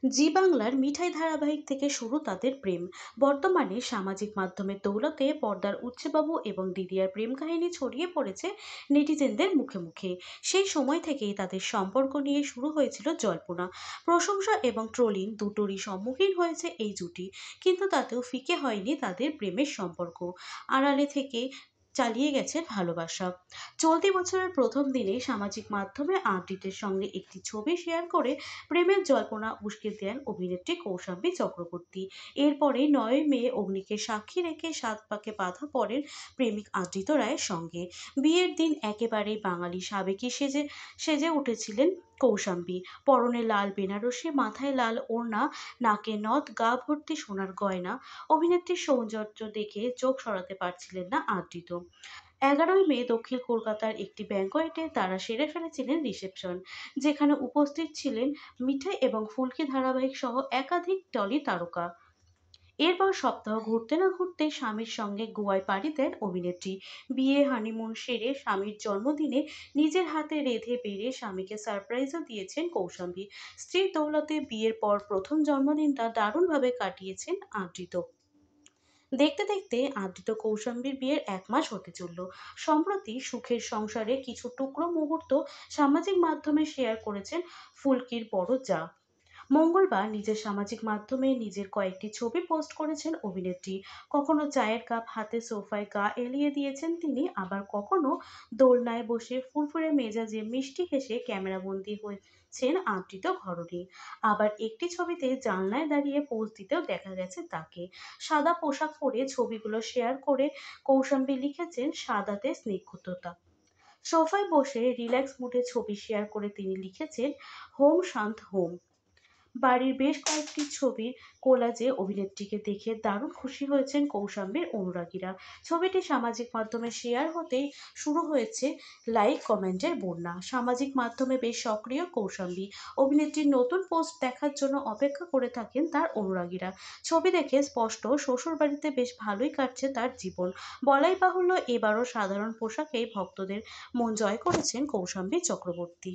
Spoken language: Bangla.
জি বাংলার মিঠাই ধারাবাহিক থেকে শুরু তাদের প্রেম। বর্তমানে সামাজিক মাধ্যমের দৌলতে পর্দার উচ্চবাবু এবং দিদিয়ার প্রেম কাহিনী ছড়িয়ে পড়েছে নেটিজেনদের মুখে মুখে। সেই সময় থেকেই তাদের সম্পর্ক নিয়ে শুরু হয়েছিল জল্পনা, প্রশংসা এবং ট্রোলিং দুটোরই সম্মুখীন হয়েছে এই জুটি। কিন্তু তাতেও ফিকে হয়নি তাদের প্রেমের সম্পর্ক। আড়ালে থেকে চালিয়ে গেছে ভালোবাসা। চলতি বছরের প্রথম দিনে সামাজিক মাধ্যমে আদ্রিতের সঙ্গে একটি ছবি শেয়ার করে প্রেমের জল্পনা উস্কে দেন অভিনেত্রী কৌশাম্বী চক্রবর্তী। এরপরে 9ই মে অগ্নিকে সাক্ষী রেখে সাত পাকে বাঁধা পড়েন প্রেমিক আদৃত রায়ের সঙ্গে। বিয়ের দিন একেবারেই বাঙালি সাবেকি সেজে সেজে উঠেছিলেন কৌশাম্বী। পরনে লাল বেনারসি, মাথায় লাল ওড়না, নাকে নথ, গা ভর্তি সোনার গয়না। অভিনেত্রীর সৌন্দর্য দেখে চোখ সরাতে পারছিলেন না আদৃত। 11ই মে দক্ষিণ কলকাতার একটি ব্যাঙ্কোয়েটে তারা সেরে ফেলেছিলেন রিসেপশন, যেখানে উপস্থিত ছিলেন মিঠাই এবং ফুলকি ধারাবাহিক সহ একাধিক টলি তারকা। এরপর সপ্তাহ ঘুরতে না ঘুরতে স্বামীর সঙ্গে গোয়ায় পাড়ি দেন অভিনেত্রী। বিয়ে হানিমুন সেরে স্বামীর জন্মদিনে নিজের হাতে রেঁধে বেড়ে স্বামীকে সারপ্রাইজও দিয়েছেন কৌশাম্বী। স্ত্রীর দৌলতে বিয়ের পর প্রথম জন্মদিনটা দারুণভাবে কাটিয়েছেন আদৃত। দেখতে দেখতে আদৃত কৌশাম্বীর বিয়ের 1 মাস হতে চলল। সম্প্রতি সুখের সংসারে কিছু টুকরো মুহূর্ত সামাজিক মাধ্যমে শেয়ার করেছেন ফুলকির বড় যা। মঙ্গলবার নিজের সামাজিক মাধ্যমে নিজের কয়েকটি ছবি পোস্ট করেছেন অভিনেত্রী। কখনো চায়ের কাপ হাতে সোফায় গা এলিয়ে দিয়েছেন তিনি, আবার কখনো দোলনায় বসে ফুরফুরে মেজাজে মিষ্টি হেসে ক্যামেরাবন্দি হয়েছেন আবৃত ঘরণী। আবার একটি ছবিতে জানলায় দাঁড়িয়ে পোজ দিতেও দেখা গেছে তাকে। সাদা পোশাক পরে ছবিগুলো শেয়ার করে কৌশাম্বী লিখেছেন সাদাতে স্নিগ্ধতা। সোফায় বসে রিল্যাক্স মুডে ছবি শেয়ার করে তিনি লিখেছেন হোম শান্ত হোম। বাড়ির বেশ কয়েকটি ছবির কোলাজে অভিনেত্রীকে দেখে দারুণ খুশি হয়েছেন কৌশাম্বীর অনুরাগীরা। ছবিটি সামাজিক মাধ্যমে শেয়ার হতেই শুরু হয়েছে লাইক কমেন্টের বন্যা। সামাজিক মাধ্যমে বেশ সক্রিয় কৌশাম্বী। অভিনেত্রীর নতুন পোস্ট দেখার জন্য অপেক্ষা করে থাকেন তার অনুরাগীরা। ছবি দেখে স্পষ্ট শ্বশুরবাড়িতে বেশ ভালোই কাটছে তার জীবন। বলাই বাহুল্য, এবারও সাধারণ পোশাকেই ভক্তদের মন জয় করেছেন কৌশাম্বী চক্রবর্তী।